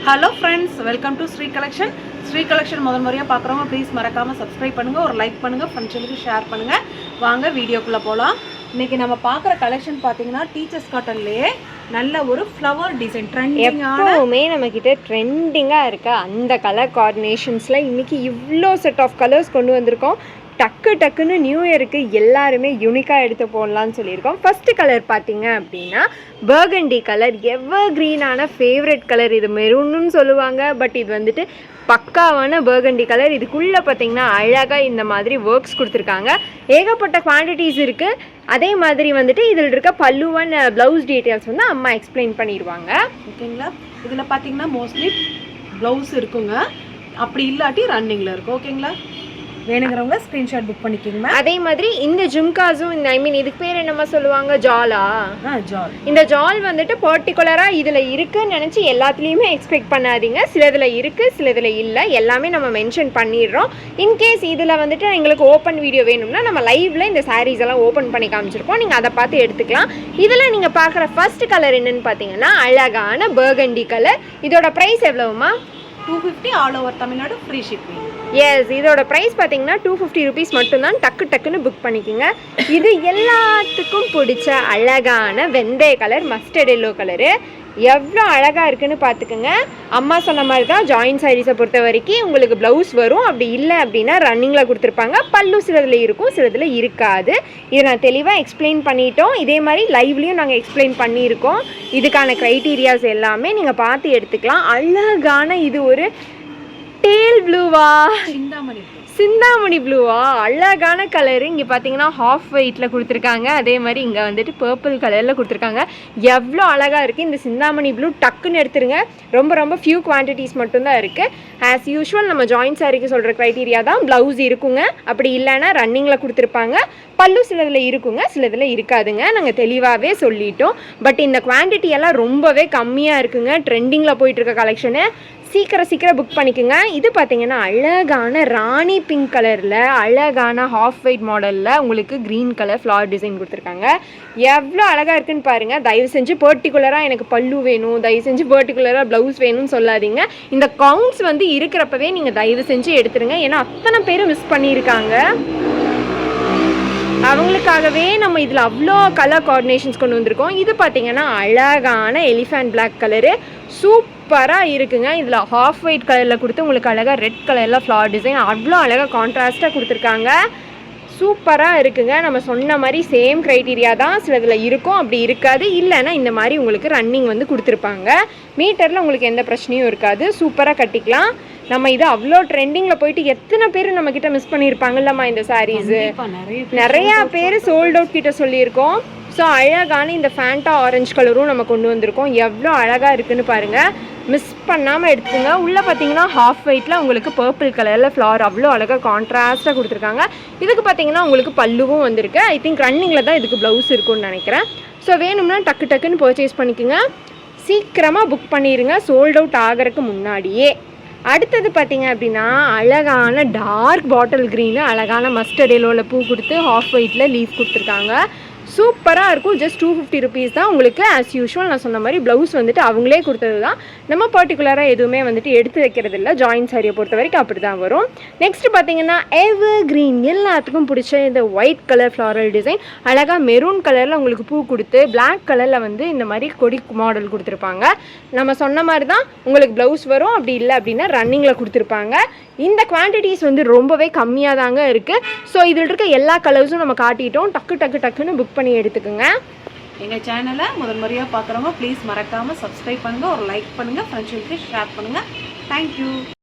Hello friends, welcome to Sri collection. Sri collection முதல் முறையாக பார்க்குறவங்க ப்ளீஸ் மறக்காமல் சப்ஸ்கிரைப் பண்ணுங்கள், ஒரு லைக் பண்ணுங்கள், ஃப்ரெண்ட்ஸுக்கு ஷேர் பண்ணுங்கள். வாங்க வீடியோக்குள்ளே போகலாம். இன்றைக்கி நம்ம பார்க்குற கலெக்ஷன் பார்த்தீங்கன்னா டீச்சர்ஸ் காட்டன்லேயே நல்ல ஒரு ஃப்ளவர் டிசைன் எப்பவுமே நம்மக்கிட்ட ட்ரெண்டிங்காக இருக்க அந்த கலர் கார்டினேஷன்ஸில் இன்றைக்கி இவ்வளோ செட் ஆஃப் கலர்ஸ் கொண்டு வந்திருக்கோம். டக்குன்னு நியூ இயருக்கு எல்லாருமே யூனிக்காக எடுத்து போடலான்னு சொல்லியிருக்கோம். ஃபஸ்ட்டு கலர் பார்த்தீங்க அப்படின்னா பர்கண்டி கலர், எவர் க்ரீனான ஃபேவரட் கலர். இது மெரூன்னு சொல்லுவாங்க, பட் இது வந்துட்டு பக்காவான பர்கண்டி கலர். இதுக்குள்ளே பார்த்தீங்கன்னா அழகாக இந்த மாதிரி ஒர்க்ஸ் கொடுத்துருக்காங்க. ஏகப்பட்ட குவான்டிட்டிஸ் இருக்குது. அதே மாதிரி வந்துட்டு இதில் இருக்க பல்லுவன் ப்ளவுஸ் டீட்டெயில்ஸ் வந்து அம்மா எக்ஸ்பிளைன் பண்ணிடுவாங்க. ஓகேங்களா? இதில் பார்த்தீங்கன்னா மோஸ்ட்லி ப்ளவுஸ் இருக்குங்க, அப்படி இல்லாட்டி ரன்னிங்கில் இருக்கும். ஓகேங்களா? வேணுங்கிறவங்க ஸ்க்ரீன்ஷாட் புக் பண்ணிக்கோங்க. அதே மாதிரி இந்த ஜும்காஸும் இந்த இதுக்கு பேர் என்னமா சொல்லுவாங்க, ஜாலா. ஜால். இந்த ஜால் வந்துட்டு பர்டிகுலராக இதில் இருக்குன்னு நினச்சி எல்லாத்துலேயுமே எக்ஸ்பெக்ட் பண்ணாதீங்க. சிலதில் இருக்குது, சிலதில் இல்லை. எல்லாமே நம்ம மென்ஷன் பண்ணிடுறோம். இன்கேஸ் இதில் வந்துட்டு எங்களுக்கு ஓப்பன் வீடியோ வேணும்னா நம்ம லைவில் இந்த சாரீஸ் எல்லாம் ஓப்பன் பண்ணி காமிச்சிருப்போம், நீங்கள் அதை பார்த்து எடுத்துக்கலாம். இதில் நீங்கள் பார்க்குற ஃபர்ஸ்ட் கலர் என்னன்னு பார்த்தீங்கன்னா அழகான பர்கண்டி கலர். இதோட ப்ரைஸ் எவ்வளவுமா? 250 all over Tamil Nadu, free shipping. Yes, இதோட ப்ரைஸ் பார்த்தீங்கன்னா 250 ருபீஸ் மட்டும்தான். டக்குன்னு புக் பண்ணிக்கோங்க. இது எல்லாத்துக்கும் பிடிச்ச அழகான வெந்தய கலர், மஸ்டர்ட் எல்லோ கலரு. எவ்வளோ அழகாக இருக்குன்னு பார்த்துக்குங்க. அம்மா சொன்ன மாதிரி தான் ஜாயின் சாரீஸை பொறுத்த வரைக்கும் உங்களுக்கு ப்ளவுஸ் வரும். அப்படி இல்லை அப்படின்னா ரன்னிங்கில் கொடுத்துருப்பாங்க. பல்லு சிலதில் இருக்கும், சிலதில் இருக்காது. இதை நான் தெளிவாக எக்ஸ்பிளைன் பண்ணிட்டோம். இதே மாதிரி லைவ்லேயும் நாங்கள் எக்ஸ்பிளைன் பண்ணியிருக்கோம். இதுக்கான க்ரைட்டீரியாஸ் எல்லாமே நீங்கள் பார்த்து எடுத்துக்கலாம். அழகான இது ஒரு டேல் ப்ளூவா, சிந்தாமணி ப்ளூவா, அழகான கலரு. இங்கே பார்த்தீங்கன்னா ஹாஃப் ஒயிட்டில் கொடுத்துருக்காங்க. அதே மாதிரி இங்கே வந்துட்டு பர்பிள் கலரில் கொடுத்துருக்காங்க. எவ்வளோ அழகாக இருக்குது இந்த சிந்தாமணி ப்ளூ. டக்குன்னு எடுத்துருங்க. ரொம்ப ஃபியூ குவான்டிட்டிஸ் மட்டும்தான் இருக்குது. ஆஸ் யூஷுவல் நம்ம ஜாயின் சாரிக்கு சொல்கிற க்ரைட்டீரியா தான். ப்ளவுஸ் இருக்குங்க, அப்படி இல்லைன்னா ரன்னிங்கில் கொடுத்துருப்பாங்க. பல்லு சிலதில் இருக்குங்க, சிலதில் இருக்காதுங்க. நாங்கள் தெளிவாகவே சொல்லிட்டோம். பட் இந்த குவான்டிட்டி எல்லாம் ரொம்பவே கம்மியாக இருக்குங்க. ட்ரெண்டிங்கில் போயிட்டுருக்க கலெக்ஷனு. சீக்கிரம் புக் பண்ணிக்கோங்க. இது பார்த்தீங்கன்னா அழகான ராணி பிங்க் கலரில் அழகான ஹாஃப் ஒயிட் மாடலில் உங்களுக்கு க்ரீன் கலர் ஃப்ளவர் டிசைன் கொடுத்துருக்காங்க. எவ்வளோ அழகாக இருக்குன்னு பாருங்கள். தயவு செஞ்சு பர்டிகுலராக எனக்கு பல்லு வேணும், தயவு செஞ்சு பர்டிகுலராக ப்ளவுஸ் வேணும்னு சொல்லாதீங்க. இந்த கவுண்ட்ஸ் வந்து இருக்கிறப்பவே நீங்கள் தயவு செஞ்சு எடுத்துருங்க. ஏன்னா அத்தனை பேர் மிஸ் பண்ணியிருக்காங்க. அவங்களுக்காகவே நம்ம இதில் அவ்வளோ கலர் கார்டினேஷன்ஸ் கொண்டு வந்திருக்கோம். இது பார்த்தீங்கன்னா அழகான எலிஃபண்ட் பிளாக் கலரு, சூப்பராக இருக்குங்க. இதில் ஹாஃப் ஒயிட் கலரில் கொடுத்து உங்களுக்கு அழகாக ரெட் கலரில் ஃப்ளவர் டிசைன் அவ்வளோ அழகாக கான்ட்ராஸ்ட்டாக கொடுத்துருக்காங்க. சூப்பராக இருக்குங்க. நம்ம சொன்ன மாதிரி சேம் க்ரைட்டீரியா தான். சிலதில் இருக்கும், அப்படி இருக்காது. இல்லைன்னா இந்த மாதிரி உங்களுக்கு ரன்னிங் வந்து கொடுத்துருப்பாங்க. மீட்டரில் உங்களுக்கு எந்த பிரச்சனையும் இருக்காது. சூப்பராக கட்டிக்கலாம். நம்ம இது அவ்வளோ ட்ரெண்டிங்கில் போயிட்டு எத்தனை பேர் நம்மக்கிட்ட மிஸ் பண்ணியிருப்பாங்கல்லம்மா இந்த சாரீஸு. நிறையா பேர் சோல்ட் அவுட் கிட்ட சொல்லியிருக்கோம். ஸோ அழகான இந்த ஃபேண்டா ஆரஞ்சு கலரும் நம்ம கொண்டு வந்திருக்கோம். எவ்வளோ அழகாக இருக்குன்னு பாருங்கள். மிஸ் பண்ணாமல் எடுத்துங்க. உள்ளே பார்த்தீங்கன்னா ஹாஃப் ஒயிட்டில் உங்களுக்கு பர்பிள் கலரில் ஃப்ளவர் அவ்வளோ அழகாக கான்ட்ராஸ்ட்டாக கொடுத்துருக்காங்க. இதுக்கு பார்த்தீங்கன்னா உங்களுக்கு பல்லுவும் வந்திருக்கு. ஐ திங்க் ரன்னிங்கில் தான் இதுக்கு ப்ளவுஸ் இருக்குன்னு நினைக்கிறேன். ஸோ வேணும்னா டக்குன்னு பர்ச்சேஸ் பண்ணிக்கோங்க. சீக்கிரமாக புக் பண்ணிடுங்க, சோல்ட் அவுட் ஆகிறதுக்கு முன்னாடியே. அடுத்தது பார்த்தீங்க அப்படின்னா அழகான டார்க் பாட்டில் க்ரீனு, அழகான மஸ்டர்ட் எல்லோவில் பூ கொடுத்து ஹாஃப் ஒயிட்டில் லீஃப் கொடுத்துருக்காங்க. சூப்பராக இருக்கும். ஜஸ்ட் 250 ருபீஸ் தான் உங்களுக்கு. ஆஸ் யூஷுவல் நான் சொன்ன மாதிரி ப்ளவுஸ் வந்துட்டு அவங்களே கொடுத்தது தான். நம்ம பர்டிகுலராக எதுவுமே வந்துட்டு எடுத்து வைக்கிறது இல்லை. ஜாயின் சாரியை பொறுத்த வரைக்கும் அப்படி தான் வரும். நெக்ஸ்ட் பார்த்தீங்கன்னா எவர் க்ரீன், எல்லாத்துக்கும் பிடிச்ச இந்த ஒயிட் கலர் ஃப்ளாரல் டிசைன். அழகாக மெரூன் கலரில் உங்களுக்கு பூ கொடுத்து பிளாக் கலரில் வந்து இந்த மாதிரி கொடி மாடல் கொடுத்துருப்பாங்க. நம்ம சொன்ன மாதிரி தான் உங்களுக்கு ப்ளவுஸ் வரும். அப்படி இல்லை அப்படின்னா ரன்னிங்கில் கொடுத்துருப்பாங்க. இந்த குவான்டிட்டிஸ் வந்து ரொம்பவே கம்மியாக தாங்க இருக்குது. ஸோ இதில் இருக்க எல்லா கலர்ஸும் நம்ம காட்டிட்டோம். டக்குன்னு புக் பண்ணி எடுத்துக்கோங்க. எங்கள் சேனலை முதல் முறையாக பார்க்குறவங்க ப்ளீஸ் மறக்காமல் சப்ஸ்கிரைப் பண்ணுங்கள், ஒரு லைக் பண்ணுங்கள், ஃப்ரெண்ட்ஸுக்கு ஷேர் பண்ணுங்கள். தேங்க்யூ.